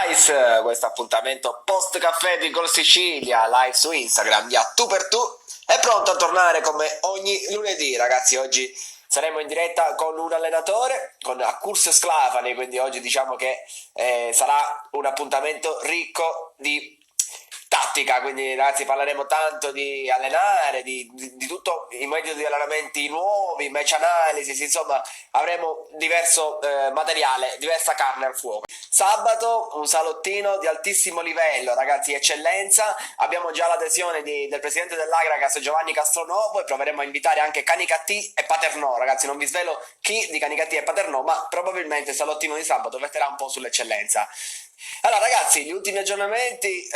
Nice, questo appuntamento post caffè di Gol Sicilia live su Instagram via tu per tu è pronto a tornare come ogni lunedì, ragazzi. Oggi saremo in diretta con un allenatore, con Accursio Sclafani, quindi oggi diciamo che sarà un appuntamento ricco di tattica, quindi ragazzi parleremo tanto di allenare, di tutto, i metodi di allenamenti nuovi, match analysis, insomma avremo diverso materiale, diversa carne al fuoco. Sabato un salottino di altissimo livello, ragazzi, eccellenza. Abbiamo già l'adesione del presidente dell'Agragas Giovanni Castronovo e proveremo a invitare anche Canicattì e Paternò, ragazzi. Non vi svelo chi di Canicattì e Paternò, ma probabilmente il salottino di sabato verterà un po' sull'eccellenza. Allora ragazzi, gli ultimi aggiornamenti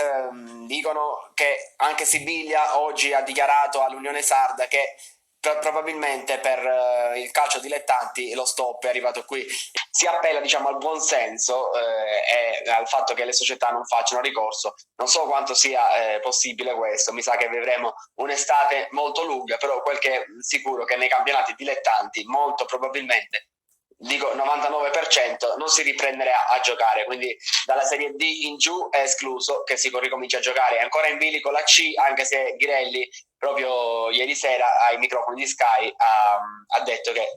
dicono che anche Sibiglia oggi ha dichiarato all'Unione Sarda che probabilmente per il calcio dilettanti lo stop è arrivato qui. Si appella diciamo al buon senso e al fatto che le società non facciano ricorso. Non so quanto sia possibile questo, mi sa che vivremo un'estate molto lunga, però quel che è sicuro è che nei campionati dilettanti molto probabilmente, dico 99%, non si riprenderà a giocare, quindi dalla Serie D in giù è escluso che si ricomincia a giocare. È ancora in bilico la C, anche se Ghirelli proprio ieri sera ai microfoni di Sky ha detto che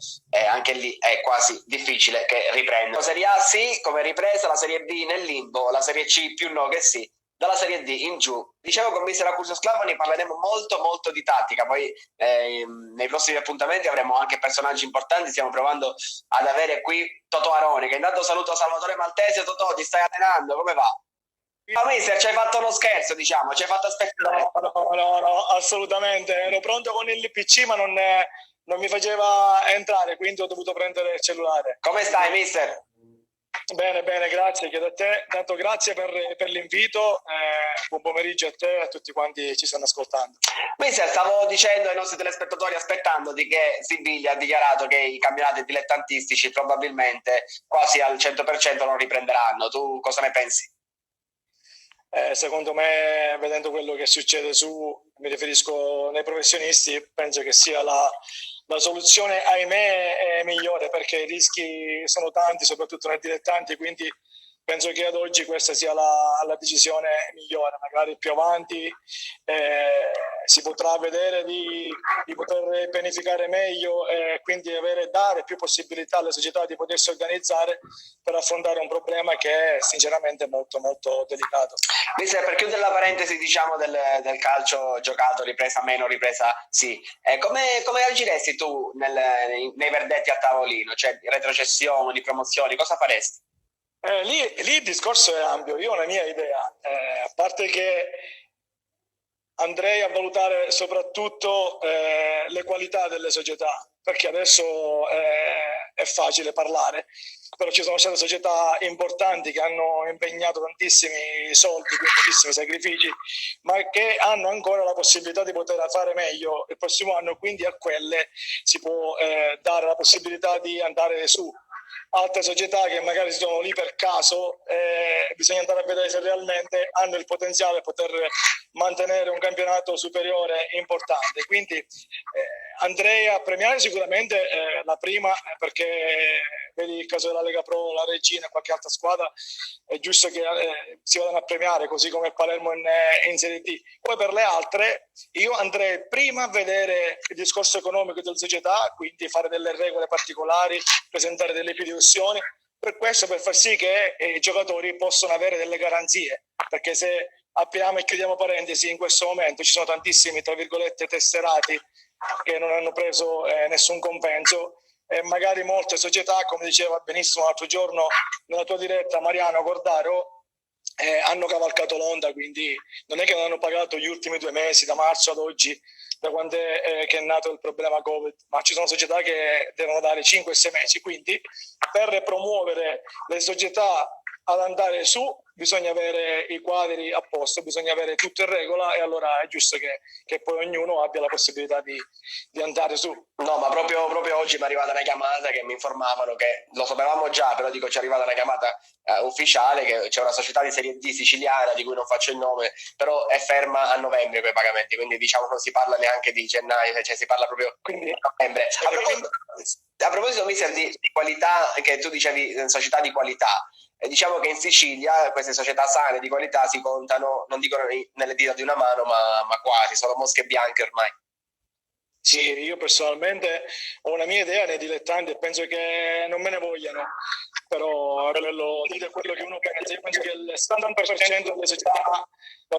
anche lì è quasi difficile che riprenda. La Serie A sì, come ripresa, la Serie B nel limbo, la Serie C più no che sì. Dalla Serie D in giù. Dicevo con mister Accursio Sclafani parleremo molto di tattica, poi nei prossimi appuntamenti avremo anche personaggi importanti. Stiamo provando ad avere qui Totò Aroni, che intanto saluto Salvatore Maltese. Totò, ti stai allenando? Come va? Ma mister, ci hai fatto uno scherzo, diciamo, ci hai fatto aspettare. No, assolutamente. Ero pronto con il PC, ma non mi faceva entrare, quindi ho dovuto prendere il cellulare. Come stai, mister? Bene, grazie, chiedo a te. Tanto grazie per l'invito, buon pomeriggio a te e a tutti quanti ci stanno ascoltando. Mister, stavo dicendo ai nostri telespettatori, aspettando di che Sibiglia ha dichiarato che i campionati dilettantistici probabilmente quasi al 100% non riprenderanno. Tu cosa ne pensi? Secondo me, vedendo quello che succede mi riferisco nei professionisti, penso che sia la soluzione, ahimè, è migliore, perché i rischi sono tanti, soprattutto nei dilettanti, quindi penso che ad oggi questa sia la decisione migliore. Magari più avanti si potrà vedere di poter pianificare meglio e quindi dare più possibilità alle società di potersi organizzare per affrontare un problema che è sinceramente molto delicato. Mister, per chiudere la parentesi diciamo del calcio giocato, ripresa meno, ripresa sì, come agiresti tu nei verdetti a tavolino, cioè di retrocessioni, di promozioni, cosa faresti? Lì il discorso è ampio. Io ho una mia idea, a parte che andrei a valutare soprattutto le qualità delle società, perché adesso è facile parlare, però ci sono state società importanti che hanno impegnato tantissimi soldi, quindi tantissimi sacrifici, ma che hanno ancora la possibilità di poter fare meglio il prossimo anno, quindi a quelle si può dare la possibilità di andare su. Altre società che magari si trovano lì per caso, bisogna andare a vedere se realmente hanno il potenziale per poter mantenere un campionato superiore importante. Quindi andrei a premiare sicuramente la prima, perché vedi il caso della Lega Pro, la Regina e qualche altra squadra, è giusto che si vadano a premiare, così come il Palermo in Serie D. Poi per le altre io andrei prima a vedere il discorso economico delle società, quindi fare delle regole particolari, presentare delle fideiussioni, per questo, per far sì che i giocatori possano avere delle garanzie, perché se apriamo e chiudiamo parentesi, in questo momento ci sono tantissimi, tra virgolette, tesserati che non hanno preso nessun compenso, e magari molte società, come diceva benissimo l'altro giorno nella tua diretta Mariano Cordaro, hanno cavalcato l'onda, quindi non è che non hanno pagato gli ultimi 2 mesi, da marzo ad oggi, da quando che è nato il problema Covid, ma ci sono società che devono dare 5-6 mesi, quindi per promuovere le società ad andare su bisogna avere i quadri a posto, bisogna avere tutto in regola, e allora è giusto che poi ognuno abbia la possibilità di andare su. No, ma proprio oggi mi è arrivata una chiamata che mi informavano, che lo sapevamo già, però dico ci è arrivata una chiamata ufficiale che c'è una società di Serie D siciliana di cui non faccio il nome, però è ferma a novembre quei pagamenti, quindi diciamo non si parla neanche di gennaio, cioè si parla proprio Quindi di novembre. A proposito, mister, di qualità, che tu dicevi società di qualità, diciamo che in Sicilia queste società sane di qualità si contano, non dico nelle dita di una mano, ma quasi, sono mosche bianche ormai. Sì, io personalmente ho una mia idea nei dilettanti e penso che non me ne vogliano, però dire quello che uno pensa. Io penso che il 70% delle società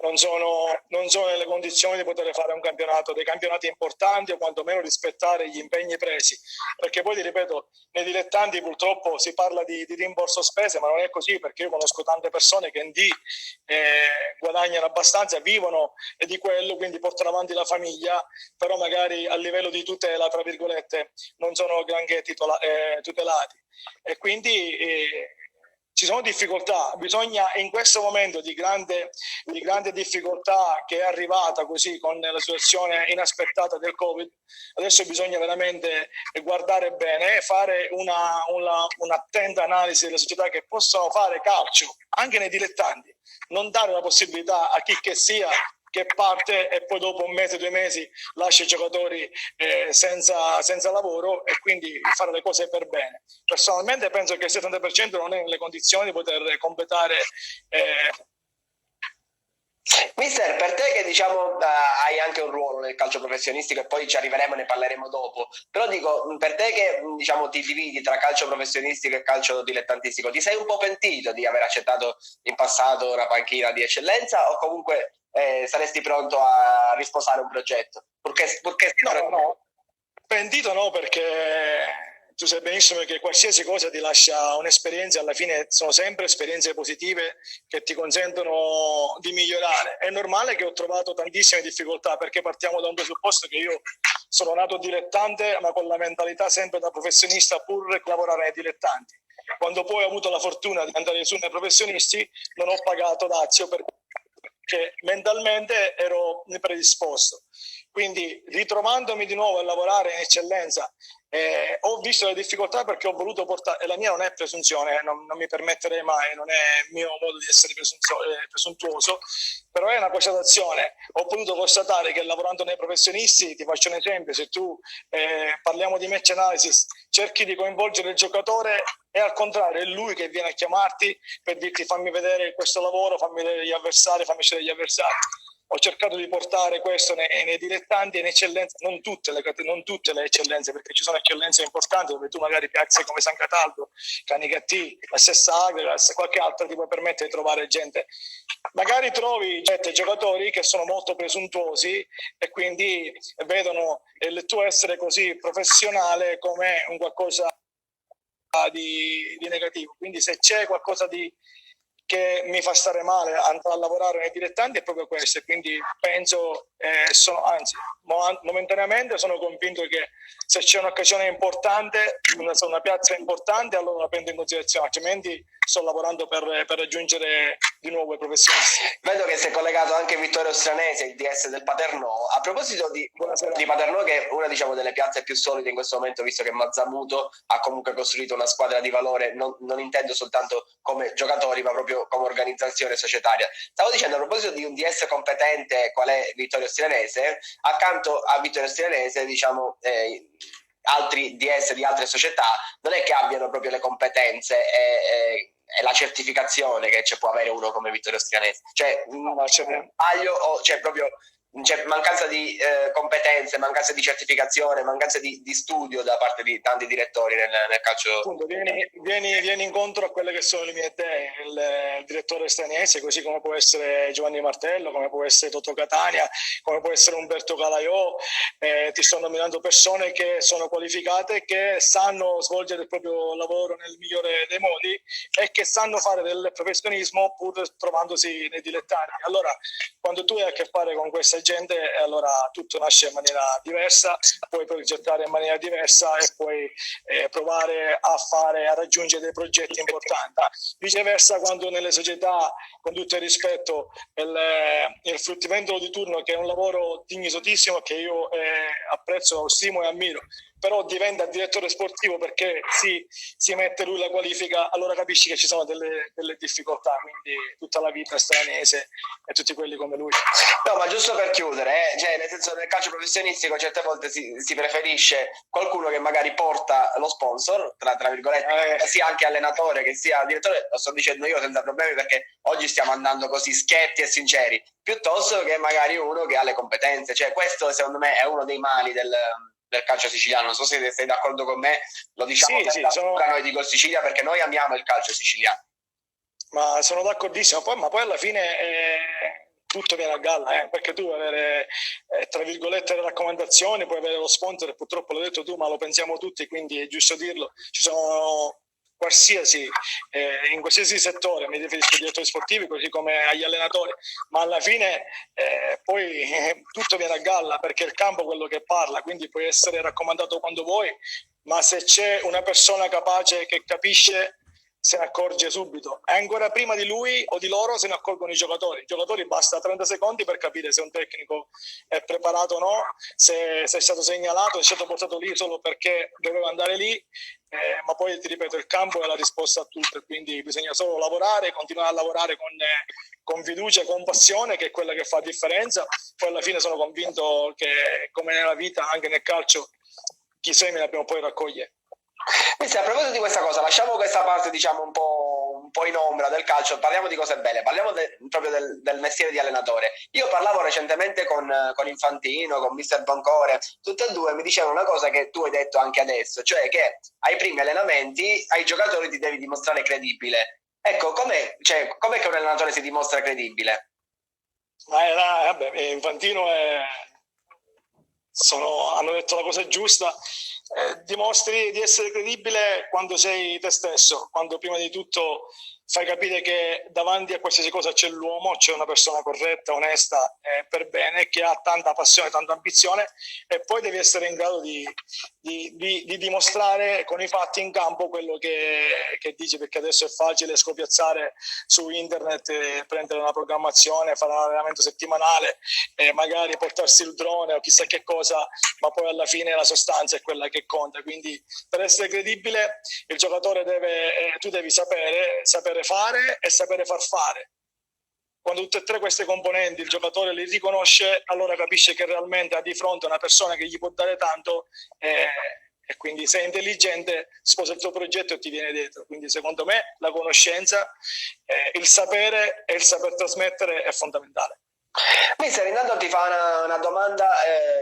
non sono nelle condizioni di poter fare un campionato, dei campionati importanti o quantomeno rispettare gli impegni presi, perché poi ti ripeto, nei dilettanti purtroppo si parla di rimborso spese, ma non è così, perché io conosco tante persone che in D guadagnano abbastanza, vivono di quello, quindi portano avanti la famiglia, però magari a livello di tutela, tra virgolette, non sono granché tutelati. E quindi ci sono difficoltà, bisogna in questo momento di grande difficoltà che è arrivata così con la situazione inaspettata del Covid, adesso bisogna veramente guardare bene e fare un'attenta analisi delle società che possono fare calcio, anche nei dilettanti, non dare la possibilità a chi che sia che parte e poi dopo un mese, 2 mesi lascia i giocatori senza lavoro e quindi fare le cose per bene. Personalmente penso che il 70% non è nelle condizioni di poter completare. Mister, per te che diciamo hai anche un ruolo nel calcio professionistico e poi ci arriveremo e ne parleremo dopo, però dico, per te che diciamo ti dividi tra calcio professionistico e calcio dilettantistico, ti sei un po' pentito di aver accettato in passato una panchina di eccellenza o comunque saresti pronto a risposare un progetto? Purché No, pentito no, perché tu sai benissimo che qualsiasi cosa ti lascia un'esperienza, alla fine sono sempre esperienze positive che ti consentono di migliorare. È normale che ho trovato tantissime difficoltà, perché partiamo da un presupposto che io sono nato dilettante, ma con la mentalità sempre da professionista, pur lavorare nei dilettanti. Quando poi ho avuto la fortuna di andare su nei professionisti, non ho pagato dazio perché mentalmente ero predisposto. Quindi ritrovandomi di nuovo a lavorare in eccellenza, ho visto le difficoltà perché ho voluto portare, e la mia non è presunzione, non mi permetterei mai, non è il mio modo di essere presuntuoso, però è una constatazione. Ho potuto constatare che lavorando nei professionisti, ti faccio un esempio, se tu parliamo di match analysis, cerchi di coinvolgere il giocatore e al contrario è lui che viene a chiamarti per dirti fammi vedere questo lavoro, fammi vedere gli avversari, fammi scegliere gli avversari. Ho cercato di portare questo nei dilettanti e in eccellenza, non tutte le eccellenze, perché ci sono eccellenze importanti dove tu magari piazze come San Cataldo, Canicattì, la stessa Agregas, qualche altra ti può permettere di trovare gente. Magari trovi giocatori che sono molto presuntuosi e quindi vedono il tuo essere così professionale come un qualcosa di negativo. Quindi se c'è qualcosa che mi fa stare male andare a lavorare nei dilettanti è proprio questo, e quindi penso, momentaneamente sono convinto che se c'è un'occasione importante, una piazza importante, allora la prendo in considerazione, altrimenti sto lavorando per raggiungere di nuovo i professionisti. Vedo che si è collegato anche Vittorio Stranese, il DS del Paternò. A proposito di Paternò, che è una diciamo delle piazze più solide in questo momento, visto che Mazzamuto ha comunque costruito una squadra di valore, non intendo soltanto come giocatori, ma proprio come organizzazione societaria. Stavo dicendo, a proposito di un DS competente qual è Vittorio Stranese, accanto a Vittorio Stranese, diciamo, altri DS di altre società non è che abbiano proprio le competenze e la certificazione che può avere uno come Vittorio Stranese. Cioè, sbaglio o c'è proprio mancanza di competenze, mancanza di certificazione, mancanza di studio da parte di tanti direttori nel calcio. Appunto, vieni incontro a quelle che sono le mie idee, il direttore Stranese, così come può essere Giovanni Martello, come può essere Totò Catania, come può essere Umberto Calaiò. Ti sto nominando persone che sono qualificate, che sanno svolgere il proprio lavoro nel migliore dei modi e che sanno fare del professionismo pur trovandosi nei dilettanti. Allora, quando tu hai a che fare con questa gente, allora tutto nasce in maniera diversa, puoi progettare in maniera diversa e puoi provare a raggiungere dei progetti importanti. Viceversa, quando nelle società, con tutto il rispetto, il fruttivendolo di turno, che è un lavoro dignitosissimo che io apprezzo, stimo e ammiro, però diventa direttore sportivo perché si mette lui la qualifica, allora capisci che ci sono delle difficoltà, quindi tutta la vita stranese e tutti quelli come lui. No, ma giusto per chiudere, cioè, nel senso, nel calcio professionistico certe volte si preferisce qualcuno che magari porta lo sponsor, tra virgolette, sia anche allenatore che sia direttore, lo sto dicendo io senza problemi perché oggi stiamo andando così schietti e sinceri, piuttosto che magari uno che ha le competenze. Cioè, questo secondo me è uno dei mali del calcio siciliano. Non so se sei d'accordo con me, lo diciamo noi di Gol Sicilia perché noi amiamo il calcio siciliano. Ma sono d'accordissimo, ma poi alla fine tutto viene a galla, perché tu puoi avere, tra virgolette, le raccomandazioni, puoi avere lo sponsor, e purtroppo l'hai detto tu, ma lo pensiamo tutti, quindi è giusto dirlo, ci sono in qualsiasi settore, mi riferisco ai direttori sportivi così come agli allenatori, ma alla fine poi tutto viene a galla perché il campo è quello che parla, quindi puoi essere raccomandato quando vuoi, ma se c'è una persona capace che capisce se ne accorge subito, e ancora prima di lui o di loro se ne accorgono i giocatori. I giocatori basta 30 secondi per capire se un tecnico è preparato o no, se è stato segnalato, se è stato portato lì solo perché doveva andare lì, ma poi ti ripeto, il campo è la risposta a tutto, quindi bisogna solo lavorare, continuare a lavorare con fiducia, con passione, che è quella che fa la differenza. Poi alla fine sono convinto che, come nella vita, anche nel calcio, chi semina prima o poi raccoglie. A proposito di questa cosa, lasciamo questa parte diciamo un po' in ombra del calcio, parliamo di cose belle, parliamo proprio del mestiere di allenatore. Io parlavo recentemente con Infantino, con Mister Boncore, tutte e due mi dicevano una cosa che tu hai detto anche adesso, cioè che ai primi allenamenti ai giocatori ti devi dimostrare credibile. Ecco, com'è che un allenatore si dimostra credibile? Vabbè, Infantino hanno detto la cosa giusta. Dimostri di essere credibile quando sei te stesso, quando prima di tutto fai capire che davanti a qualsiasi cosa c'è l'uomo, c'è una persona corretta, onesta, per bene, che ha tanta passione, tanta ambizione, e poi devi essere in grado di dimostrare con i fatti in campo quello che dici, perché adesso è facile scopiazzare su internet, prendere una programmazione, fare un allenamento settimanale, magari portarsi il drone o chissà che cosa, ma poi alla fine la sostanza è quella che conta. Quindi per essere credibile il giocatore tu devi sapere fare e sapere far fare. Quando tutte e tre queste componenti il giocatore li riconosce, allora capisce che realmente ha di fronte una persona che gli può dare tanto, e quindi se è intelligente sposa il tuo progetto e ti viene dietro. Quindi secondo me la conoscenza, il sapere e il saper trasmettere è fondamentale. Mister, intanto ti fa una domanda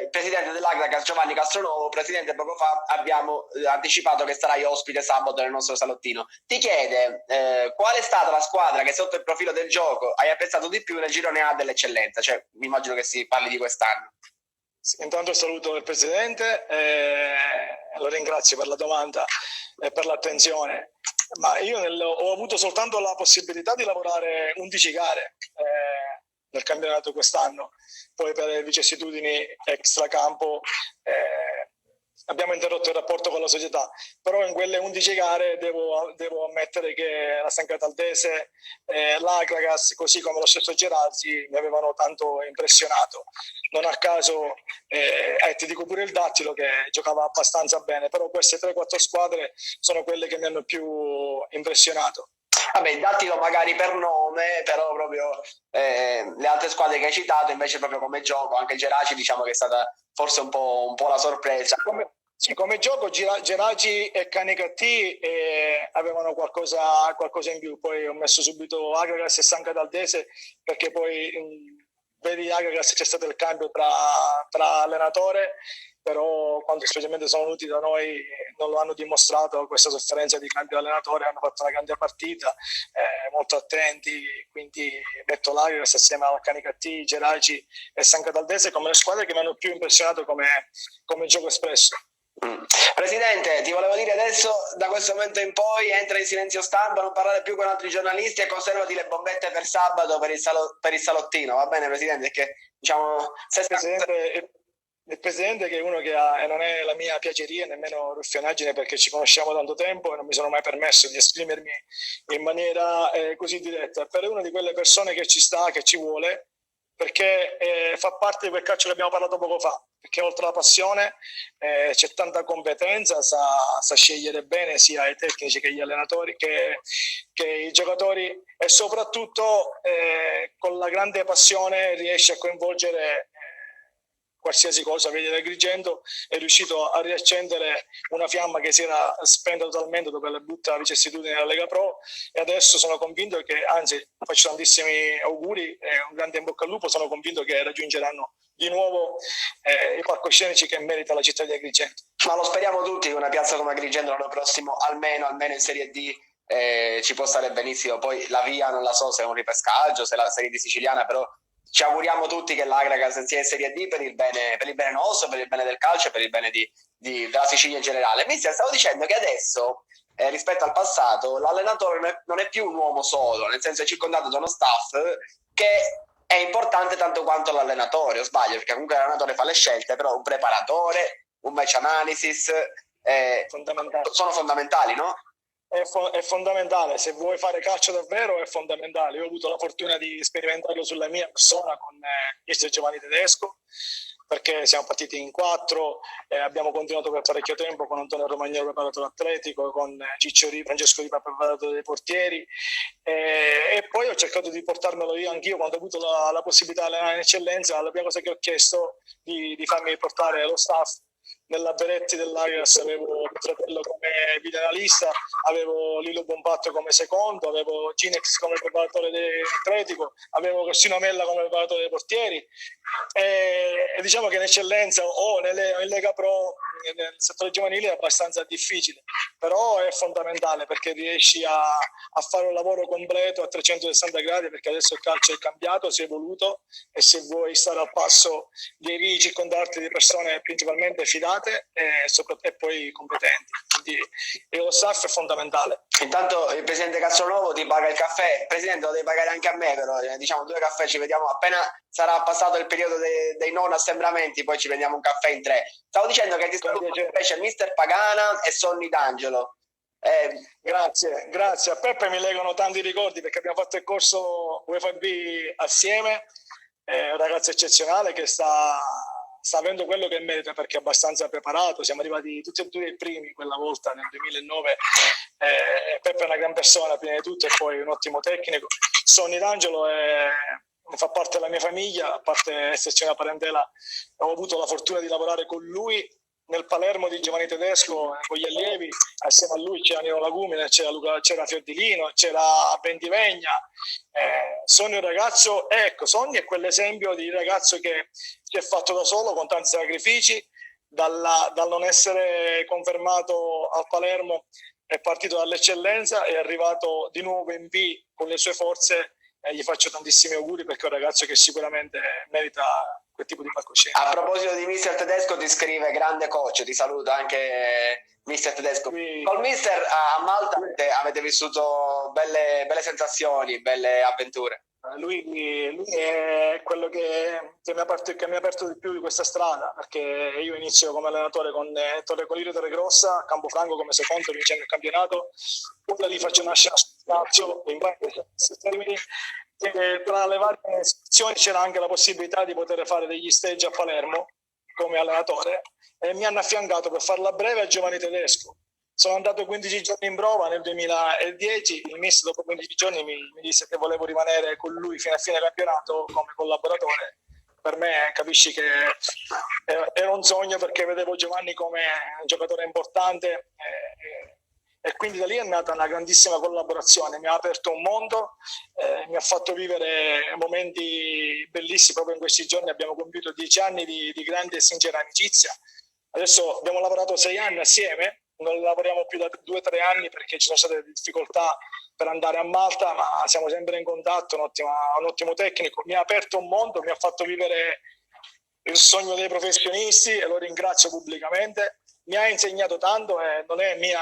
il presidente dell'Agragas, Giovanni Castronovo. Presidente, poco fa abbiamo anticipato che sarai ospite sabato nel nostro salottino. Ti chiede qual è stata la squadra che sotto il profilo del gioco hai apprezzato di più nel girone A dell'eccellenza? Cioè, mi immagino che si parli di quest'anno. Intanto saluto il presidente, lo ringrazio per la domanda e per l'attenzione. Ma io ho avuto soltanto la possibilità di lavorare 11 gare nel campionato quest'anno, poi per vicissitudini extracampo abbiamo interrotto il rapporto con la società, però in quelle 11 gare devo ammettere che la San Cataldese, l'Agragas, così come lo stesso Gerardi, mi avevano tanto impressionato. Non a caso ti dico pure il Dattilo che giocava abbastanza bene, però queste 3-4 squadre sono quelle che mi hanno più impressionato. Vabbè, il Dattilo magari per nome, però proprio le altre squadre che hai citato invece proprio come gioco, anche Geraci diciamo che è stata forse un po' la sorpresa. Come gioco Geraci e Canicattì avevano qualcosa in più, poi ho messo subito Agragas e San Cataldese perché poi vedi Agragas c'è stato il cambio tra allenatore, però quando specialmente sono venuti da noi non lo hanno dimostrato questa sofferenza di cambio di allenatore, hanno fatto una grande partita, molto attenti, quindi metto l'Agragas assieme a Canicattì, Geraci e San Cataldese come le squadre che mi hanno più impressionato come gioco espresso. Presidente, ti volevo dire adesso, da questo momento in poi entra in silenzio stampa, non parlare più con altri giornalisti e conservati le bombette per sabato per il salottino, va bene Presidente? Perché diciamo il Presidente che è uno che ha, e non è la mia piaceria nemmeno ruffianaggine perché ci conosciamo da tanto tempo e non mi sono mai permesso di esprimermi in maniera così diretta, però è una di quelle persone che ci sta, che ci vuole, perché fa parte di quel calcio che abbiamo parlato poco fa. perché oltre alla passione c'è tanta competenza, sa scegliere bene sia i tecnici che gli allenatori che i giocatori, e soprattutto con la grande passione riesce a coinvolgere qualsiasi cosa. Vedi, Agrigento è riuscito a riaccendere una fiamma che si era spenta totalmente dopo la brutta vicissitudine della Lega Pro, e adesso sono convinto che, anzi faccio tantissimi auguri e un grande in bocca al lupo, sono convinto che raggiungeranno di nuovo i palcoscenici che merita la città di Agrigento. Ma lo speriamo tutti che una piazza come Agrigento l'anno prossimo almeno in Serie D ci può stare benissimo. Poi la via non la so se è un ripescaggio, se è la Serie D siciliana, però ci auguriamo tutti che l'Agragas sia in Serie D per il bene nostro, per il bene del calcio e per il bene della Sicilia in generale. Mister, stavo dicendo che adesso, rispetto al passato, l'allenatore non è più un uomo solo, nel senso è circondato da uno staff che è importante tanto quanto l'allenatore, o sbaglio? Perché comunque l'allenatore fa le scelte, però un preparatore, un match analysis sono fondamentali, no? È fondamentale, se vuoi fare calcio davvero è fondamentale. Io ho avuto la fortuna di sperimentarlo sulla mia persona con mister Giovanni Tedesco, perché siamo partiti in 4, abbiamo continuato per parecchio tempo con Antonio Romagnolo preparatore atletico, con Francesco Ripa preparatore dei portieri, e poi ho cercato di portarmelo io anch'io quando ho avuto la possibilità di allenare in eccellenza. La prima cosa che ho chiesto di farmi portare lo staff. Nella Beretti dell'Ajax avevo mio fratello come videoanalista, avevo Lilo Bompatto come secondo, avevo Ginex come preparatore atletico, avevo Corsino Mella come preparatore dei portieri, e diciamo che in eccellenza o in Lega Pro nel settore giovanile è abbastanza difficile, però è fondamentale perché riesci a fare un lavoro completo a 360 gradi, perché adesso il calcio è cambiato, si è evoluto, e se vuoi stare al passo devi circondarti di persone principalmente fidate e poi competenti. Quindi lo staff è fondamentale. Intanto il presidente Castronovo ti paga il caffè. Presidente, lo devi pagare anche a me, però diciamo 2 caffè, ci vediamo appena sarà passato il periodo dei non assembramenti, poi ci prendiamo un caffè in 3. Stavo dicendo che ti saluto invece mister Pagana e Sonny D'Angelo. Grazie. A Peppe mi legano tanti ricordi, perché abbiamo fatto il corso UEFA B assieme. È un ragazzo eccezionale che sta avendo quello che merita, perché è abbastanza preparato. Siamo arrivati tutti e due i primi quella volta nel 2009. Peppe è una gran persona prima di tutto, e poi un ottimo tecnico. Sonny D'Angelo fa parte della mia famiglia, a parte esserci una parentela. Ho avuto la fortuna di lavorare con lui nel Palermo di Giovanni Tedesco, con gli allievi. Assieme a lui c'era Nino Lagumine, c'era Fiordilino, c'era Bentivegna. Sonny è un ragazzo, Sonny è quell'esempio di ragazzo che si è fatto da solo con tanti sacrifici, dal non essere confermato al Palermo è partito dall'eccellenza, è arrivato di nuovo in B con le sue forze, e gli faccio tantissimi auguri, perché è un ragazzo che sicuramente merita quel tipo di palcoscenico. A proposito di mister Tedesco, ti scrive grande coach, ti saluta anche mister Tedesco. Col mister a Malta avete vissuto belle sensazioni, belle avventure. Lui è quello che mi ha aperto di più di questa strada, perché io inizio come allenatore con Torre Colirio, Torre Grossa, Campofranco come secondo, vincendo il campionato. Poi da lì faccio nascere Spazio in termini. Tra le varie sezioni c'era anche la possibilità di poter fare degli stage a Palermo come allenatore, e mi hanno affiancato, per farla breve, a Giovanni Tedesco. Sono andato 15 giorni in prova nel 2010, il mister dopo 15 giorni mi disse che volevo rimanere con lui fino a fine campionato come collaboratore. Per me capisci che era un sogno, perché vedevo Giovanni come un giocatore importante, e quindi da lì è nata una grandissima collaborazione. Mi ha aperto un mondo, mi ha fatto vivere momenti bellissimi. Proprio in questi giorni abbiamo compiuto 10 anni di grande e sincera amicizia. Adesso abbiamo lavorato 6 anni assieme, non lavoriamo più da 2 o 3 anni perché ci sono state difficoltà per andare a Malta, ma siamo sempre in contatto. Un ottimo tecnico, mi ha aperto un mondo, mi ha fatto vivere il sogno dei professionisti, e lo ringrazio pubblicamente. Mi ha insegnato tanto, e non è mia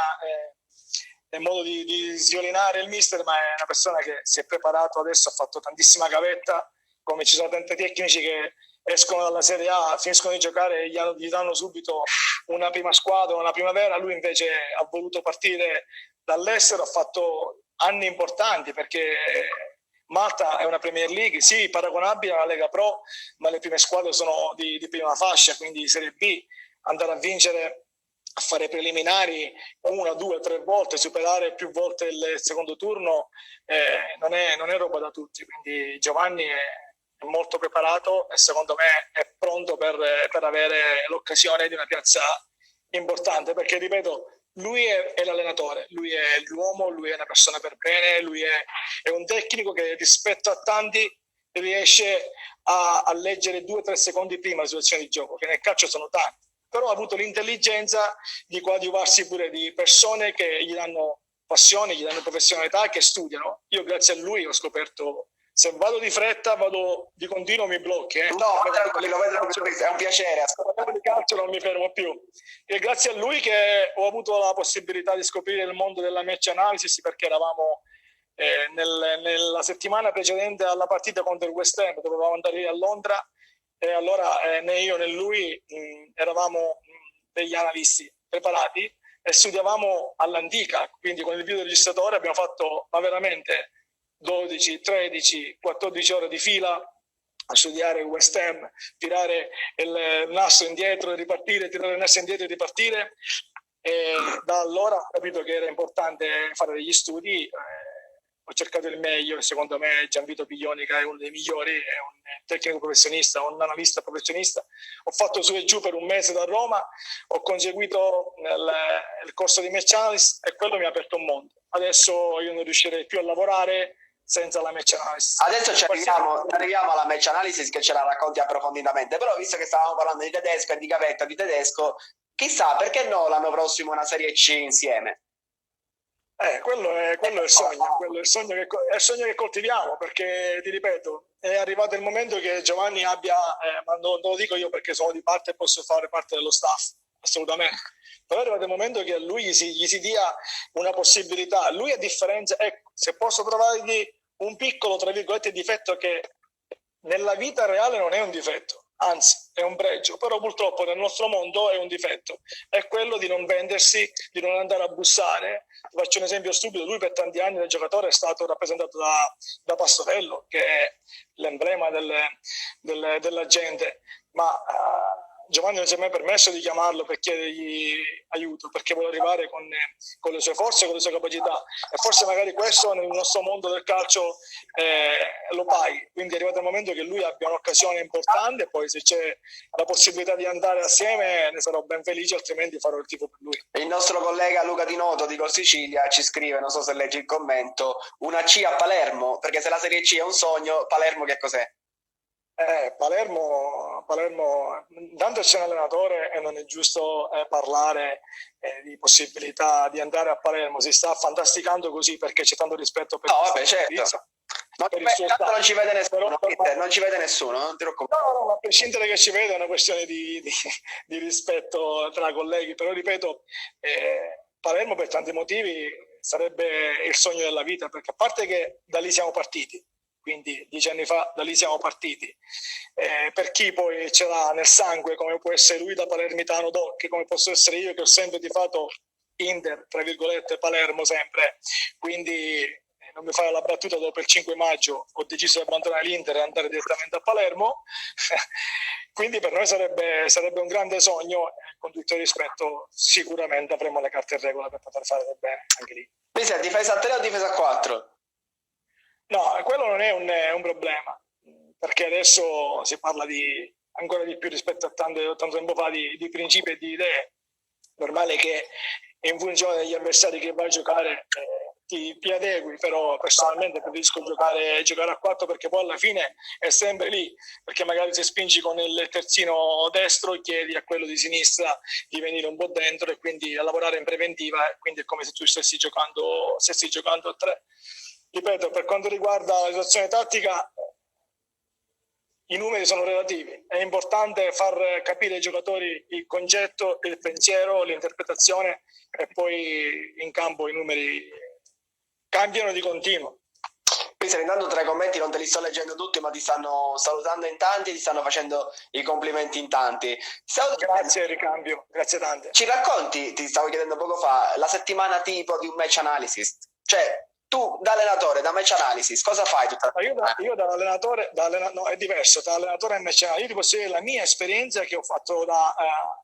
è modo di sviolinare il mister, ma è una persona che si è preparato adesso, ha fatto tantissima gavetta, come ci sono tanti tecnici che escono dalla Serie A, finiscono di giocare e gli danno subito una prima squadra, una primavera. Lui invece ha voluto partire dall'estero, ha fatto anni importanti, perché Malta è una Premier League, sì, paragonabile alla Lega Pro, ma le prime squadre sono di prima fascia, quindi di Serie B. Andare a vincere, a fare preliminari una, due, tre volte, superare più volte il secondo turno, non è roba da tutti. Quindi Giovanni è molto preparato e secondo me è pronto per avere l'occasione di una piazza importante, perché ripeto, lui è l'allenatore, lui è l'uomo, lui è una persona per bene, lui è un tecnico che rispetto a tanti riesce a leggere 2 o 3 secondi prima la situazione di gioco, che nel calcio sono tanti, però ha avuto l'intelligenza di coadiuvarsi pure di persone che gli danno passione, gli danno professionalità, che studiano. Io grazie a lui ho scoperto, se vado di fretta, vado di continuo, mi blocchi. No, tranquillo, è un piacere. Di calcio non mi fermo più. E grazie a lui che ho avuto la possibilità di scoprire il mondo della match analysis, perché eravamo nella settimana precedente alla partita contro il West Ham, dovevamo andare a Londra, e allora né io né lui eravamo degli analisti preparati e studiavamo all'antica, quindi con il videoregistratore abbiamo fatto veramente 12, 13, 14 ore di fila a studiare il West Ham, tirare il nastro indietro e ripartire, tirare il nastro indietro e ripartire, e da allora ho capito che era importante fare degli studi. Ho cercato il meglio e secondo me Gianvito Piglionica è uno dei migliori, è un tecnico professionista, un analista professionista. Ho fatto su e giù per un mese da Roma, ho conseguito il corso di match analysis e quello mi ha aperto un mondo. Adesso io non riuscirei più a lavorare senza la match analysis. Adesso ci arriviamo alla match analysis, che ce la racconti approfonditamente, però visto che stavamo parlando di tedesco e di gavetta di tedesco, chissà, perché no l'anno prossimo una Serie C insieme? Quello è il sogno, è il sogno che coltiviamo, perché ti ripeto, è arrivato il momento che Giovanni abbia, ma non lo dico io perché sono di parte e posso fare parte dello staff, assolutamente, però è arrivato il momento che a lui gli si dia una possibilità. Lui, a differenza, ecco, se posso trovargli un piccolo, tra virgolette, difetto, che nella vita reale non è un difetto, anzi è un pregio, però purtroppo nel nostro mondo è un difetto, è quello di non vendersi, di non andare a bussare. Ti faccio un esempio stupido: lui per tanti anni da giocatore è stato rappresentato da Pastorello, che è l'emblema della gente, ma Giovanni non si è mai permesso di chiamarlo per chiedergli aiuto, perché vuole arrivare con le sue forze, con le sue capacità, e forse magari questo nel nostro mondo del calcio lo paghi. Quindi è arrivato il momento che lui abbia un'occasione importante, e poi se c'è la possibilità di andare assieme ne sarò ben felice, altrimenti farò il tifo per lui. Il nostro collega Luca Di Noto di Gol Sicilia ci scrive, non so se leggi il commento, una C a Palermo, perché se la Serie C è un sogno, Palermo che cos'è? Palermo, intanto c'è un allenatore e non è giusto parlare di possibilità di andare a Palermo. Si sta fantasticando così perché c'è tanto rispetto per certo. Non ci vede nessuno, non ci vede nessuno, non ti preoccupare. No, a prescindere che ci veda, è una questione di rispetto tra colleghi, però ripeto, Palermo per tanti motivi sarebbe il sogno della vita, perché a parte che da lì siamo partiti, quindi 10 anni fa da lì siamo partiti. Per chi poi ce l'ha nel sangue, come può essere lui da palermitano doc, come posso essere io che ho sempre tifato Inter, tra virgolette, Palermo sempre, quindi non mi fare la battuta, dopo il 5 maggio ho deciso di abbandonare l'Inter e andare direttamente a Palermo. Quindi per noi sarebbe un grande sogno, con tutto il rispetto sicuramente avremo le carte in regola per poter fare del bene anche lì. Quindi sei difesa a 3 o difesa a 4? No, quello non è un problema, perché adesso si parla di ancora di più rispetto a tanto tempo fa di principi e di idee. Normale che in funzione degli avversari che vai a giocare ti adegui, però personalmente preferisco giocare a 4, perché poi alla fine è sempre lì, perché magari se spingi con il terzino destro chiedi a quello di sinistra di venire un po' dentro e quindi a lavorare in preventiva, e quindi è come se tu stessi giocando a 3. Ripeto, per quanto riguarda la situazione tattica, i numeri sono relativi, è importante far capire ai giocatori il concetto, il pensiero, l'interpretazione, e poi in campo i numeri cambiano di continuo. Qui stai andando tra i commenti, non te li sto leggendo tutti, ma ti stanno salutando in tanti e ti stanno facendo i complimenti in tanti. Grazie, ricambio, grazie tante. Ci racconti, ti stavo chiedendo poco fa, la settimana tipo di un match analysis? Cioè, Tu da allenatore, da match analysis, cosa fai tutta la Io da allenatore, no, è diverso, da allenatore a match analysis. Io ti posso dire la mia esperienza che ho fatto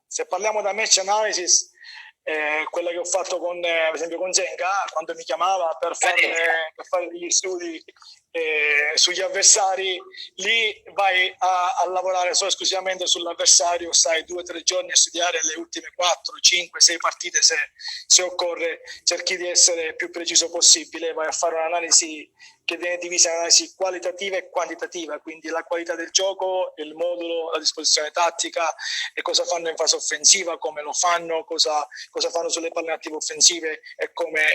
se parliamo da match analysis, quella che ho fatto con, per esempio con Zenga, quando mi chiamava per fare degli studi sugli avversari, lì vai a lavorare solo esclusivamente sull'avversario, stai 2 o 3 giorni a studiare le ultime 4, 5, 6 partite se occorre, cerchi di essere più preciso possibile, vai a fare un'analisi che viene divisa in analisi qualitativa e quantitativa, quindi la qualità del gioco, il modulo, la disposizione tattica e cosa fanno in fase offensiva, come lo fanno, cosa fanno sulle palle attive offensive e come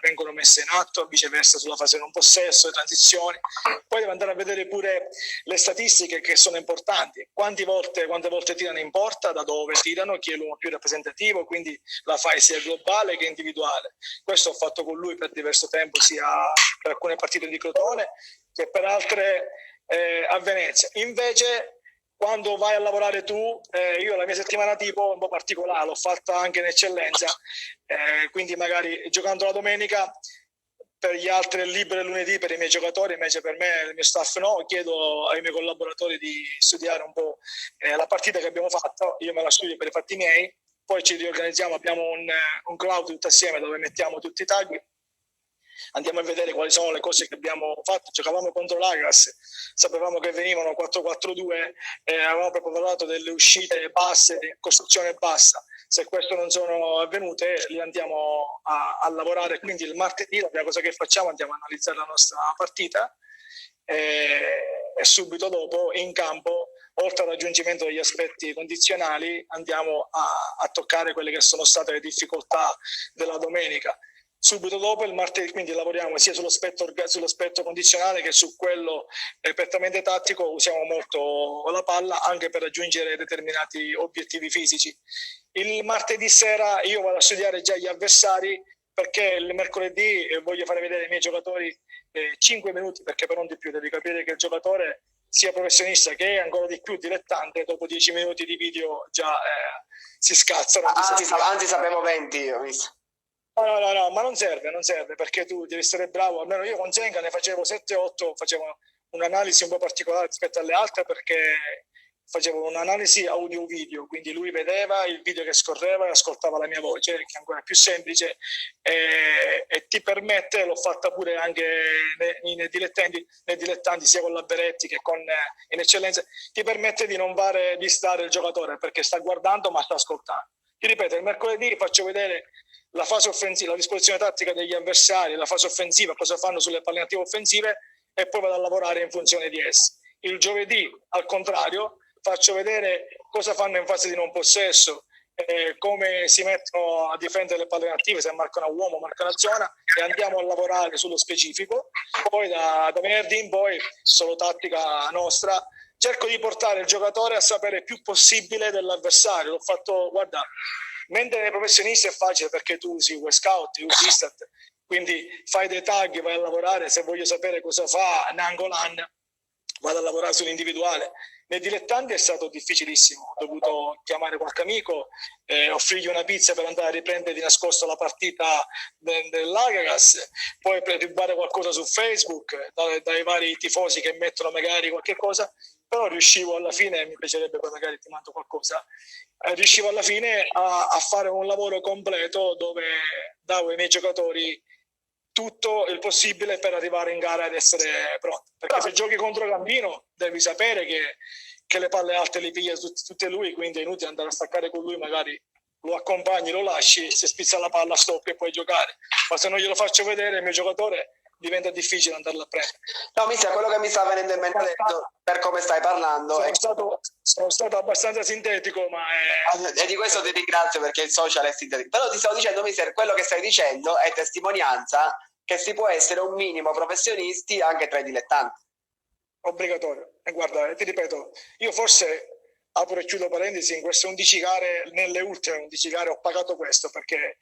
vengono messe in atto, viceversa sulla fase non possesso, le transizioni. Poi devo andare a vedere pure le statistiche che sono importanti, quante volte tirano in porta, da dove tirano, chi è l'uomo più rappresentativo, quindi la fai sia globale che individuale. Questo ho fatto con lui per diverso tempo, sia per alcune partite di Crotone che per altre a Venezia. Invece quando vai a lavorare tu, io la mia settimana tipo un po' particolare, l'ho fatta anche in eccellenza, quindi magari giocando la domenica, per gli altri è libero il lunedì per i miei giocatori, invece per me, il mio staff no, chiedo ai miei collaboratori di studiare un po' la partita che abbiamo fatto, io me la studio per i fatti miei, poi ci riorganizziamo, abbiamo un cloud tutto assieme dove mettiamo tutti i tag, andiamo a vedere quali sono le cose che abbiamo fatto. Giocavamo contro l'Agras, sapevamo che venivano 4-4-2, avevamo proprio parlato delle uscite basse, di costruzione bassa. Se queste non sono avvenute, li andiamo a lavorare. Quindi il martedì la prima cosa che facciamo, andiamo a analizzare la nostra partita e subito dopo in campo, oltre al raggiungimento degli aspetti condizionali, andiamo a toccare quelle che sono state le difficoltà della domenica. Subito dopo il martedì, quindi lavoriamo sia sull'aspetto condizionale che su quello prettamente tattico, usiamo molto la palla anche per raggiungere determinati obiettivi fisici. Il martedì sera io vado a studiare già gli avversari, perché il mercoledì voglio fare vedere ai miei giocatori 5 minuti, perché per non di più, devi capire che il giocatore sia professionista che ancora di più dilettante, dopo 10 minuti di video già si scazzano. Anzi sapevo 20 io, visto. No, ma non serve, perché tu devi essere bravo. Almeno io con Zenga ne facevo 7-8, facevo un'analisi un po' particolare rispetto alle altre, perché facevo un'analisi audio-video, quindi lui vedeva il video che scorreva e ascoltava la mia voce, che è ancora più semplice, e ti permette, l'ho fatta pure anche nei dilettanti, sia con la Beretti che con in eccellenza, ti permette di non fare distare il giocatore, perché sta guardando ma sta ascoltando. Ti ripeto, il mercoledì faccio vedere la fase offensiva, la disposizione tattica degli avversari, la fase offensiva, cosa fanno sulle palline offensive, e poi vado a lavorare in funzione di esse. Il giovedì, al contrario, faccio vedere cosa fanno in fase di non possesso, come si mettono a difendere le palline attive, se marcano a uomo, marcano a zona, e andiamo a lavorare sullo specifico. Poi da venerdì in poi, solo tattica nostra, cerco di portare il giocatore a sapere più possibile dell'avversario. L'ho fatto, guarda, mentre nei professionisti è facile perché tu usi Scout, usi Istat, quindi fai dei tag, vai a lavorare. Se voglio sapere cosa fa Nangolan, vado a lavorare sull'individuale. Nei dilettanti è stato difficilissimo, ho dovuto chiamare qualche amico, offrirgli una pizza per andare a riprendere di nascosto la partita dell'Agagas, poi per rubare qualcosa su Facebook dai vari tifosi che mettono magari qualche cosa, però riuscivo alla fine, mi piacerebbe poi magari ti mando qualcosa, riuscivo alla fine a fare un lavoro completo dove davo ai miei giocatori tutto il possibile per arrivare in gara ed essere pronti, perché se giochi contro Gambino devi sapere che le palle alte le piglia tutte lui, quindi è inutile andare a staccare con lui, magari lo accompagni, lo lasci, se spizza la palla stop e puoi giocare, ma se non glielo faccio vedere il mio giocatore diventa difficile andarla a prendere. No, mister, quello che mi sta venendo in mente adesso, per come stai parlando, sono stato abbastanza sintetico, ma e di questo ti ringrazio, perché il social è sintetico. Però ti stavo dicendo, mister, quello che stai dicendo è testimonianza che si può essere un minimo professionisti anche tra i dilettanti. Obbligatorio. E guarda, ti ripeto, io forse apro e chiudo parentesi, in queste 11 gare, nelle ultime 11 gare ho pagato questo, perché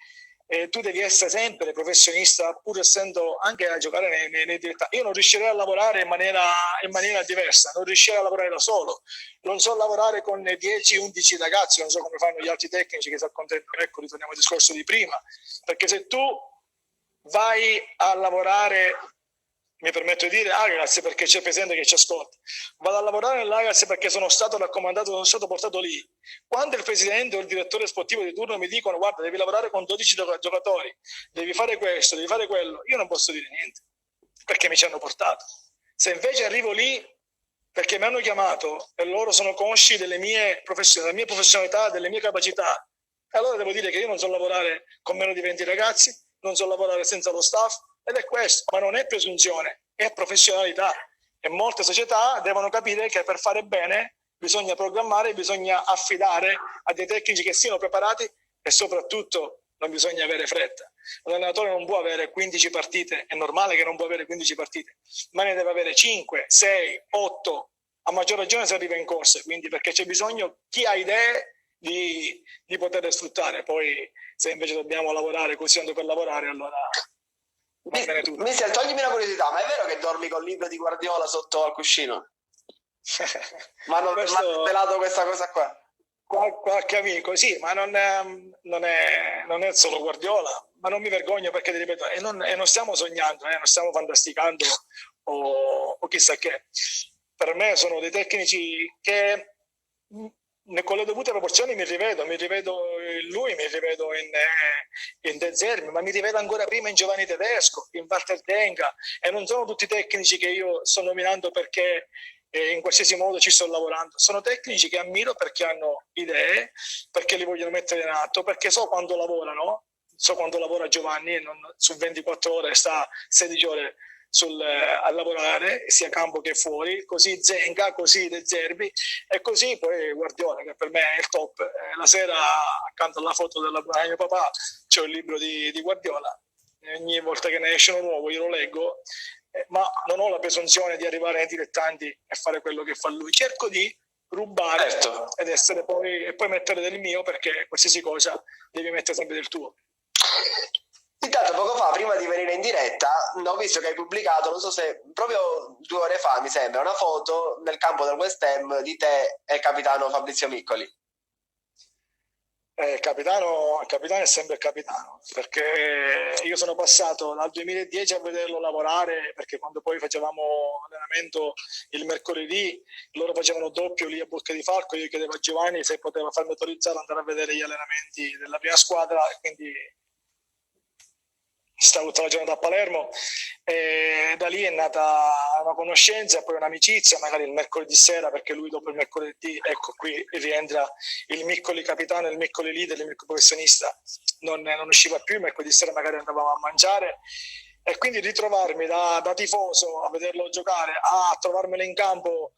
tu devi essere sempre professionista, pur essendo anche a giocare nei dilettanti. Io non riuscirei a lavorare in maniera diversa, non riuscirei a lavorare da solo, non so lavorare con 10-11 ragazzi, non so come fanno gli altri tecnici che si accontentano. Ecco, ritorniamo al discorso di prima, perché se tu vai a lavorare, mi permetto di dire Agas perché c'è presente che ci ascolta, vado a lavorare nell'Agas perché sono stato raccomandato, sono stato portato lì. Quando il presidente o il direttore sportivo di turno mi dicono guarda devi lavorare con 12 giocatori, devi fare questo, devi fare quello, io non posso dire niente perché mi ci hanno portato. Se invece arrivo lì perché mi hanno chiamato e loro sono consci della mia professionalità, delle mie capacità, allora devo dire che io non so lavorare con meno di 20 ragazzi, non so lavorare senza lo staff, ed è questo, ma non è presunzione, è professionalità. E molte società devono capire che per fare bene bisogna programmare, bisogna affidare a dei tecnici che siano preparati e soprattutto non bisogna avere fretta. Un allenatore non può avere 15 partite, è normale che non può avere 15 partite, ma ne deve avere 5, 6, 8, a maggior ragione se arriva in corsa, quindi perché c'è bisogno chi ha idee di poter sfruttare. Poi se invece dobbiamo lavorare così tanto per lavorare, allora va bene tutto. Mister, toglimi una curiosità, ma è vero che dormi col libro di Guardiola sotto al cuscino? Ma non Questo... mi ha svelato questa cosa qua? Qualche amico, sì, ma non è solo Guardiola, ma non mi vergogno perché ti ripeto, e non stiamo sognando, non stiamo fantasticando o chissà che. Per me sono dei tecnici che con le dovute proporzioni mi rivedo in lui, mi rivedo in De Zerbi, ma mi rivedo ancora prima in Giovanni Tedesco, in Walter Denga, e non sono tutti tecnici che io sto nominando perché in qualsiasi modo ci sto lavorando. Sono tecnici che ammiro perché hanno idee, perché li vogliono mettere in atto, perché so quando lavorano, so quando lavora Giovanni, su 24 ore sta 16 ore a lavorare sia a campo che fuori, così Zenga, così De Zerbi e così poi Guardiola che per me è il top. La sera accanto alla foto del mio papà c'è il libro di Guardiola, ogni volta che ne esce uno nuovo io lo leggo, ma non ho la presunzione di arrivare ai dilettanti e fare quello che fa lui, cerco di rubare ed essere poi e poi mettere del mio, perché qualsiasi cosa devi mettere sempre del tuo. Intanto poco fa, prima di venire in diretta, ho visto che hai pubblicato, non so se proprio 2 ore fa mi sembra, una foto nel campo del West Ham di te e il capitano Fabrizio Miccoli. Il capitano è sempre il capitano, perché io sono passato dal 2010 a vederlo lavorare, perché quando poi facevamo allenamento il mercoledì, loro facevano doppio lì a Bocca di Falco, io chiedevo a Giovanni se poteva farmi autorizzare ad andare a vedere gli allenamenti della prima squadra, e quindi stavo tutta la giornata a Palermo e da lì è nata una conoscenza, poi un'amicizia, magari il mercoledì sera, perché lui dopo il mercoledì, ecco qui rientra il Miccoli capitano, il Miccoli leader, il Miccoli professionista, non usciva più, il mercoledì sera magari andavamo a mangiare e quindi ritrovarmi da tifoso a vederlo giocare a trovarmelo in campo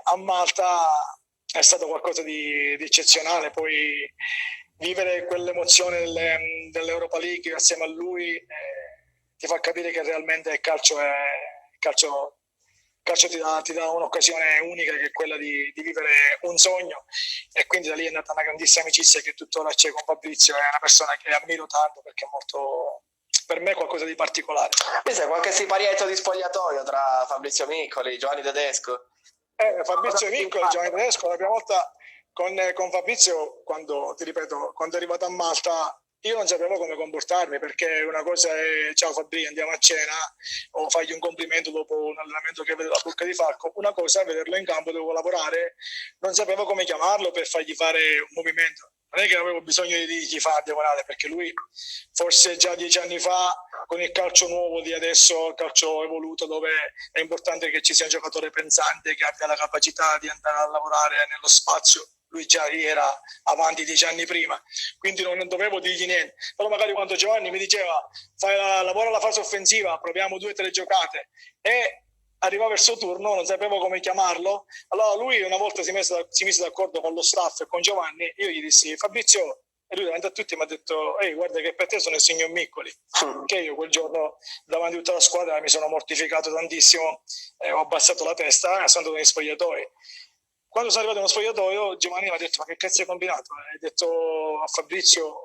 a Malta è stato qualcosa di eccezionale. Poi vivere quell'emozione dell'Europa League assieme a lui ti fa capire che realmente il calcio ti dà un'occasione unica, che è quella di vivere un sogno, e quindi da lì è nata una grandissima amicizia che tuttora c'è con Fabrizio. È una persona che ammiro tanto perché è molto, per me, qualcosa di particolare. C'è qualche siparietto di spogliatoio tra Fabrizio Miccoli, Giovanni Tedesco? Fabrizio Miccoli, Giovanni Tedesco, la prima volta con Fabrizio, quando è arrivato a Malta, io non sapevo come comportarmi, perché una cosa è ciao Fabrizio, andiamo a cena, o fargli un complimento dopo un allenamento che vedo a Bocca di Falco, una cosa è vederlo in campo, dovevo lavorare, non sapevo come chiamarlo per fargli fare un movimento. Non è che avevo bisogno di dirgli fa diagonale, perché lui forse già 10 anni fa, con il calcio nuovo di adesso, il calcio evoluto, dove è importante che ci sia un giocatore pensante che abbia la capacità di andare a lavorare nello spazio, lui già era avanti 10 anni prima, quindi non dovevo dirgli niente. Però magari quando Giovanni mi diceva lavora la fase offensiva, proviamo 2 o 3 giocate, e arrivava il suo turno, non sapevo come chiamarlo, allora lui una volta si mise d'accordo con lo staff e con Giovanni, io gli dissi Fabrizio, e lui davanti a tutti mi ha detto ehi, guarda che per te sono il signor Miccoli, che io quel giorno davanti a tutta la squadra mi sono mortificato tantissimo, ho abbassato la testa e sono andato negli spogliatoi. Quando sono arrivato nello spogliatoio, Giovanni mi ha detto ma che cazzo hai combinato? Hai detto a Fabrizio,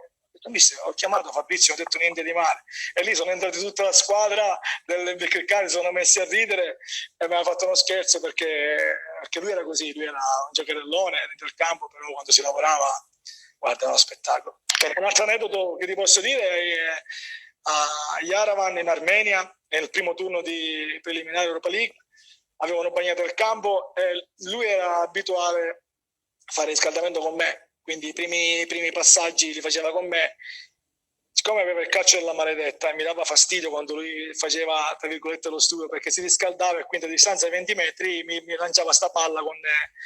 ho chiamato Fabrizio, non ho detto niente di male, e lì sono entrati tutta la squadra del Criccari, sono messi a ridere e mi ha fatto uno scherzo, perché lui era così, lui era un giocherellone dentro il campo, però quando si lavorava, guarda, era uno spettacolo. Un altro aneddoto che ti posso dire è a Yerevan in Armenia nel primo turno di preliminare Europa League. Avevano bagnato il campo e lui era abituato a fare riscaldamento con me, quindi i primi passaggi li faceva con me. Siccome aveva il calcio della maledetta e mi dava fastidio quando lui faceva, tra virgolette, lo studio, perché si riscaldava e quindi a distanza di 20 metri mi lanciava sta palla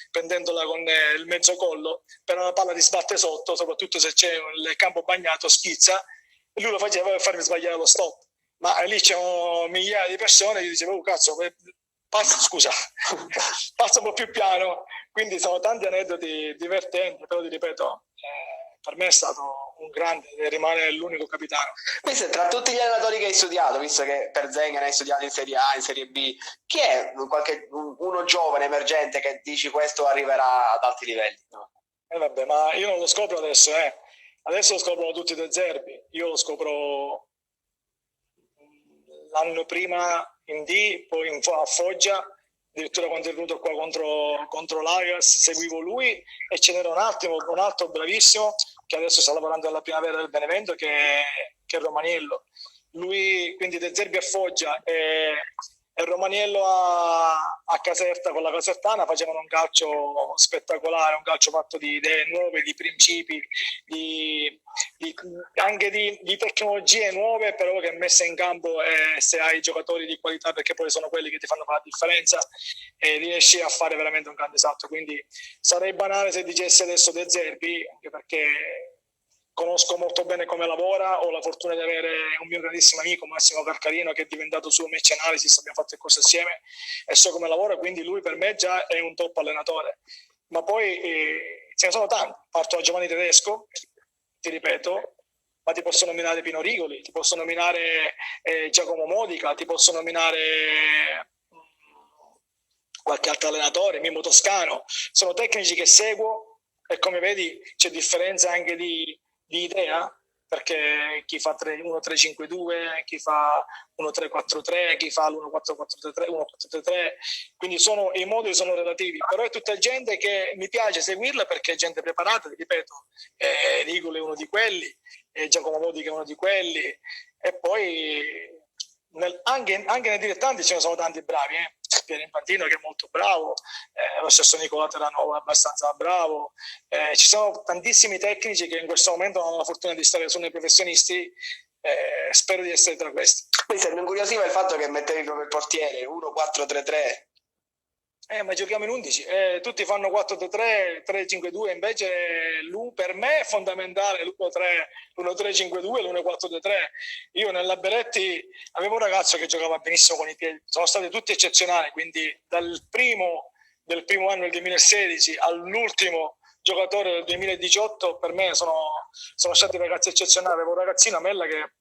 prendendola con il mezzo collo, però la palla ti sbatte sotto, soprattutto se c'è il campo bagnato, schizza, e lui lo faceva per farmi sbagliare lo stop. Ma lì c'erano migliaia di persone, gli dicevo, oh, cazzo, passa un po' più piano. Quindi sono tanti aneddoti divertenti, però ti ripeto, per me è stato un grande e rimane l'unico capitano. Quindi, tra tutti gli allenatori che hai studiato, visto che per Zenga hai studiato in Serie A, in Serie B, chi è uno giovane, emergente, che dici questo arriverà ad alti livelli? No? Vabbè, ma io non lo scopro adesso, Adesso lo scoprono tutti De Zerbi. Io lo scopro l'anno prima in D, poi a Foggia, addirittura quando è venuto qua contro l'Ajax, seguivo lui e ce n'era un altro bravissimo che adesso sta lavorando alla primavera del Benevento, che è Romaniello. Lui, quindi De Zerbi a Foggia e Romaniello a Caserta con la Casertana facevano un calcio spettacolare, un calcio fatto di idee nuove, di principi, anche di tecnologie nuove, però che messe in campo, se hai giocatori di qualità, perché poi sono quelli che ti fanno fare la differenza, riesci a fare veramente un grande salto. Quindi sarei banale se dicessi adesso De Zerbi, anche perché conosco molto bene come lavora, ho la fortuna di avere un mio grandissimo amico Massimo Carcarino che è diventato suo match analysis, abbiamo fatto il corso assieme e so come lavora, quindi lui per me già è un top allenatore. Ma poi ce ne sono tanti, parto da Giovanni Tedesco, ti ripeto, ma ti posso nominare Pino Rigoli, ti posso nominare Giacomo Modica, ti posso nominare qualche altro allenatore, Mimmo Toscano. Sono tecnici che seguo e come vedi c'è differenza anche di idea, perché chi fa 1-3-5-2, chi fa 1-3-4-3, chi fa l'1-4-4-3, 1-4-3, quindi i moduli sono relativi, però è tutta gente che mi piace seguirla perché è gente preparata, ripeto, Rigolo è uno di quelli, Giacomo Modica è uno di quelli, e poi anche nei dilettanti ce ne sono tanti bravi, Piero Infantino che è molto bravo, lo stesso Nicola Terranova è abbastanza bravo, ci sono tantissimi tecnici che in questo momento hanno la fortuna di stare su nei professionisti, spero di essere tra questi. Quindi mi incuriosiva il fatto che mettevi come portiere 1-4-3-3. Ma giochiamo in 11, tutti fanno 4-3-3, 3-5-2, invece per me è fondamentale l'1-3-5-2, l'1-4-3. Io nella Beretti avevo un ragazzo che giocava benissimo con i piedi, sono stati tutti eccezionali, quindi del primo anno del 2016 all'ultimo giocatore del 2018 per me sono stati ragazzi eccezionali. Avevo un ragazzino a Mella che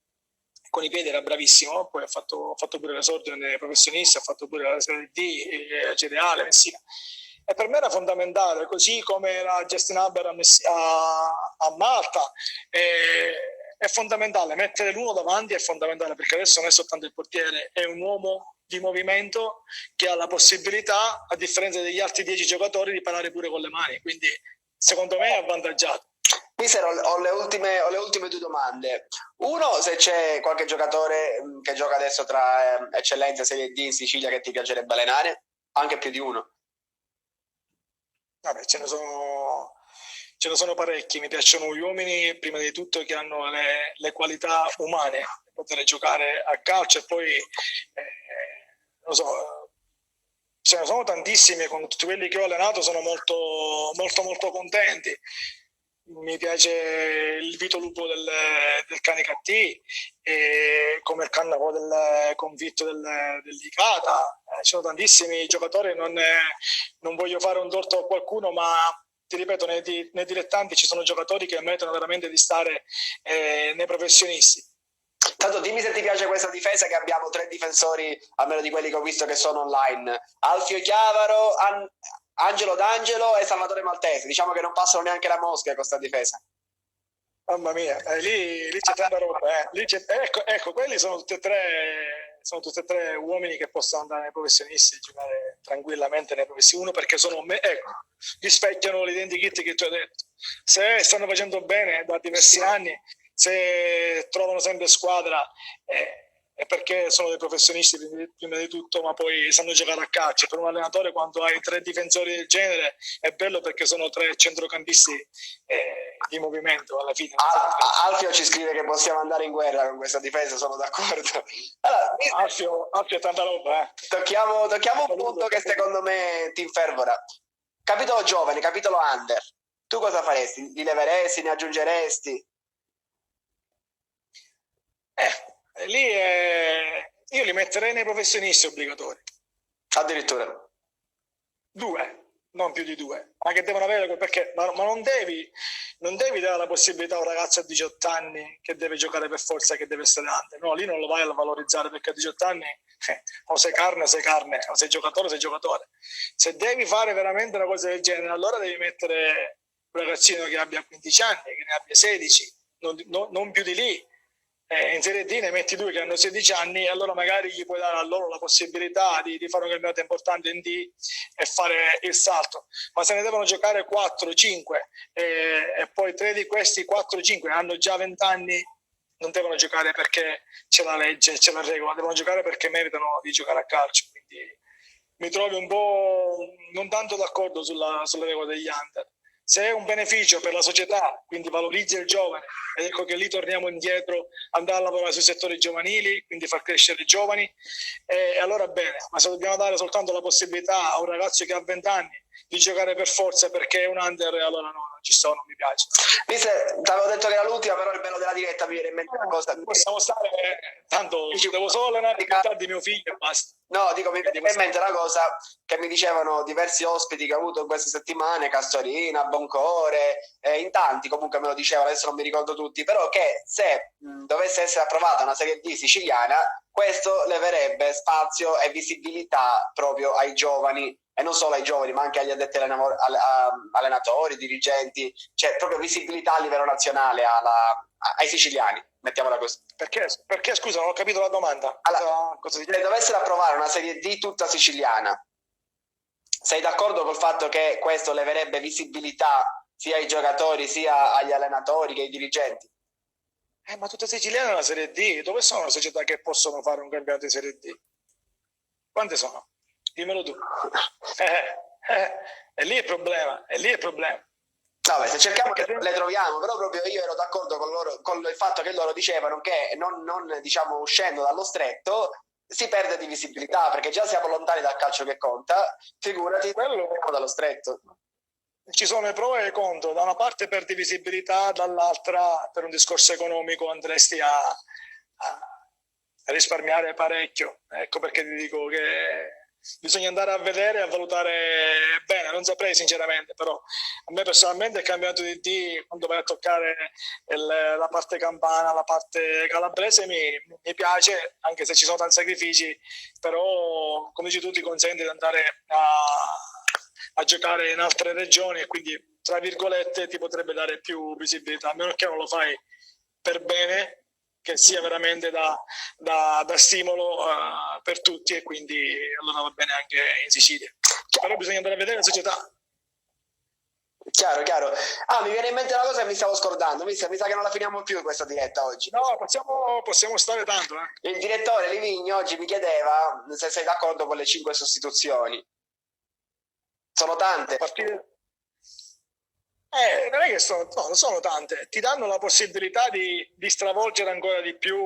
con i piedi era bravissimo, poi ha fatto pure l'esordio nei professionisti, ha fatto pure la Serie D, Cereale, Messina. E per me era fondamentale, così come era Justin Haber a Malta. È fondamentale, mettere l'uno davanti è fondamentale, perché adesso non è soltanto il portiere, è un uomo di movimento che ha la possibilità, a differenza degli altri 10 giocatori, di parare pure con le mani, quindi secondo me è avvantaggiato. Mister, ho le ultime due domande. Uno, se c'è qualche giocatore che gioca adesso tra Eccellenza e Serie D in Sicilia che ti piacerebbe allenare? Anche più di uno? Vabbè, ce ne sono parecchi. Mi piacciono gli uomini, prima di tutto, che hanno le qualità umane per poter giocare a calcio, e poi non so, ce ne sono tantissimi. Con tutti quelli che ho allenato sono molto molto molto contenti. Mi piace il Vito Lupo del Canicattì, come il Cannavo del Convitto dell'Icata. Ci sono tantissimi giocatori, non voglio fare un torto a qualcuno, ma ti ripeto, nei dilettanti ci sono giocatori che meritano veramente di stare nei professionisti. Tanto dimmi se ti piace questa difesa, che abbiamo 3 difensori, almeno di quelli che ho visto, che sono online: Alfio Chiavaro, Angelo D'Angelo e Salvatore Maltese. Diciamo che non passano neanche la mosca con questa difesa. Mamma mia, lì c'è tanta roba. Ecco, quelli sono tutti e tre uomini che possono andare nei professionisti e giocare tranquillamente nei professionisti. Uno, perché rispecchiano l'identikit che tu hai detto. Se stanno facendo bene da diversi anni, se trovano sempre squadra è perché sono dei professionisti prima di tutto, ma poi sanno giocare a calcio. Per un allenatore, quando hai 3 difensori del genere, è bello perché sono 3 centrocampisti di movimento alla fine. Alfio ci scrive che possiamo andare in guerra con questa difesa, sono d'accordo. Allora, Alfio è tanta roba. Tocchiamo un punto che secondo me ti infervora. Capitolo giovani, capitolo under. Tu cosa faresti? Li leveresti, ne aggiungeresti? Lì io li metterei nei professionisti obbligatori. Addirittura 2, non più di 2, ma che devono avere, perché ma non devi dare la possibilità a un ragazzo a 18 anni che deve giocare per forza, che deve stare under. No, lì non lo vai a valorizzare, perché a 18 anni o sei carne, o sei giocatore, sei giocatore. Se devi fare veramente una cosa del genere, allora devi mettere un ragazzino che abbia 15 anni, che ne abbia 16, non più di lì. In Serie D ne metti 2 che hanno 16 anni, e allora magari gli puoi dare a loro la possibilità di fare un campionato importante in D e fare il salto. Ma se ne devono giocare 4, 5 e poi 3 di questi 4, 5 hanno già 20 anni, non devono giocare perché c'è la legge, c'è la regola, devono giocare perché meritano di giocare a calcio. Quindi mi trovo un po' non tanto d'accordo sulle regole degli under. Se è un beneficio per la società, quindi valorizza il giovane, ed ecco che lì torniamo indietro, andare a lavorare sui settori giovanili, quindi far crescere i giovani, e allora bene. Ma se dobbiamo dare soltanto la possibilità a un ragazzo che ha 20 anni di giocare per forza perché è un under, allora no, non ci sto, non mi piace. Mister, ti avevo detto che era l'ultima, però il bello della diretta mi viene in mente una cosa. Possiamo stare, tanto devo solo allenare di mio figlio e basta. No, dico, mi viene in mente una cosa che mi dicevano diversi ospiti che ho avuto in queste settimane, Castorina, Boncore, in tanti comunque me lo dicevano, adesso non mi ricordo tutti, però che se dovesse essere approvata una Serie D siciliana, questo leverebbe spazio e visibilità proprio ai giovani, e non solo ai giovani, ma anche agli addetti allenatori, dirigenti, cioè proprio visibilità a livello nazionale ai siciliani, mettiamola così. Perché scusa, non ho capito la domanda. Allora, se dovessero approvare una Serie D tutta siciliana, sei d'accordo col fatto che questo leverebbe visibilità sia ai giocatori sia agli allenatori che ai dirigenti? Ma tutta siciliana è una Serie D. Dove sono le società che possono fare un campionato di Serie D? Quante sono? Dimmelo tu. È lì il problema, Vabbè, se cerchiamo le troviamo, però proprio io ero d'accordo con loro, con il fatto che loro dicevano che non diciamo uscendo dallo stretto si perde di visibilità, perché già siamo lontani dal calcio che conta, figurati quello dallo stretto. Ci sono i pro e i contro, da una parte perdi visibilità, dall'altra per un discorso economico andresti a risparmiare parecchio. Ecco perché ti dico che bisogna andare a vedere e a valutare bene. Non saprei sinceramente, però a me personalmente il campionato di D, quando vai a toccare la parte campana, la parte calabrese, mi piace, anche se ci sono tanti sacrifici, però come dici tu ti consente di andare a giocare in altre regioni, e quindi tra virgolette ti potrebbe dare più visibilità, a meno che non lo fai per bene, che sia veramente da stimolo per tutti, e quindi allora va bene anche in Sicilia. Però bisogna andare a vedere la società. Chiaro. Mi viene in mente una cosa che mi stavo scordando. Mi sa che non la finiamo più questa diretta oggi. No, possiamo stare tanto. Il direttore Livigno oggi mi chiedeva se sei d'accordo con le 5 sostituzioni. Sono tante. Non è che non sono tante, ti danno la possibilità di stravolgere ancora di più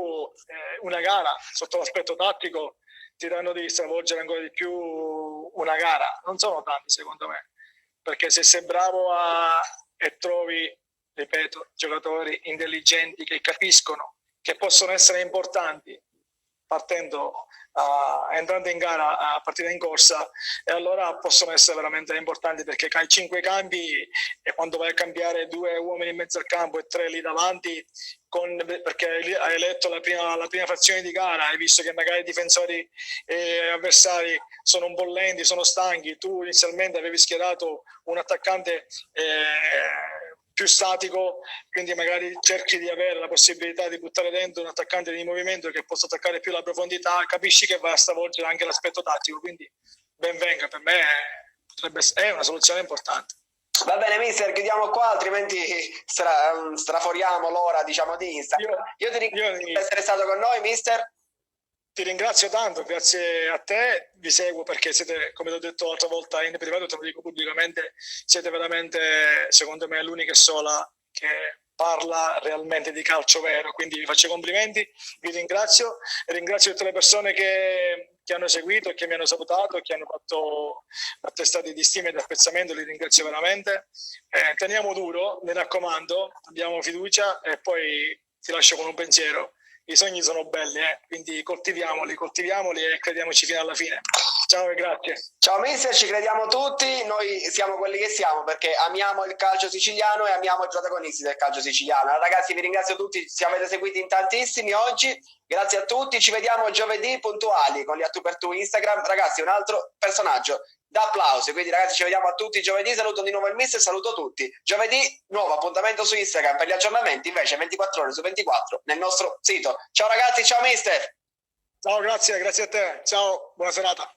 una gara sotto l'aspetto tattico, ti danno di stravolgere ancora di più una gara. Non sono tanti secondo me, perché se sei bravo e trovi, ripeto, giocatori intelligenti che capiscono che possono essere importanti entrando in gara a partita in corsa, e allora possono essere veramente importanti, perché hai 5 cambi e quando vai a cambiare 2 uomini in mezzo al campo e 3 lì davanti, perché hai letto la prima frazione di gara, hai visto che magari i difensori avversari sono un po' lenti, sono stanchi, tu inizialmente avevi schierato un attaccante più statico, quindi magari cerchi di avere la possibilità di buttare dentro un attaccante di movimento che possa attaccare più la profondità, capisci che va a stravolgere anche l'aspetto tattico, quindi ben venga, per me è una soluzione importante. Va bene, mister, chiudiamo qua, altrimenti straforiamo l'ora, diciamo, di Instagram. Io ti ringrazio per essere stato con noi, mister. Ti ringrazio tanto, grazie a te, vi seguo perché siete, come ti ho detto l'altra volta in privato, te lo dico pubblicamente, siete veramente, secondo me, l'unica e sola che parla realmente di calcio vero, quindi vi faccio i complimenti, vi ringrazio e ringrazio tutte le persone che hanno seguito e che mi hanno salutato e che hanno fatto attestati di stima e di apprezzamento, li ringrazio veramente. Teniamo duro, mi raccomando, abbiamo fiducia e poi ti lascio con un pensiero. I sogni sono belli, quindi coltiviamoli e crediamoci fino alla fine. Ciao e grazie. Ciao mister, ci crediamo tutti, noi siamo quelli che siamo perché amiamo il calcio siciliano e amiamo i protagonisti del calcio siciliano. Allora, ragazzi, vi ringrazio tutti, ci avete seguiti in tantissimi oggi, grazie a tutti, ci vediamo giovedì puntuali con gli A Tu per Tu Instagram. Ragazzi, un altro personaggio da applausi, quindi ragazzi ci vediamo a tutti giovedì, saluto di nuovo il mister, saluto tutti. Giovedì nuovo appuntamento su Instagram per gli aggiornamenti, invece 24 ore su 24 nel nostro sito. Ciao ragazzi, ciao mister! Ciao, grazie a te, ciao, buona serata.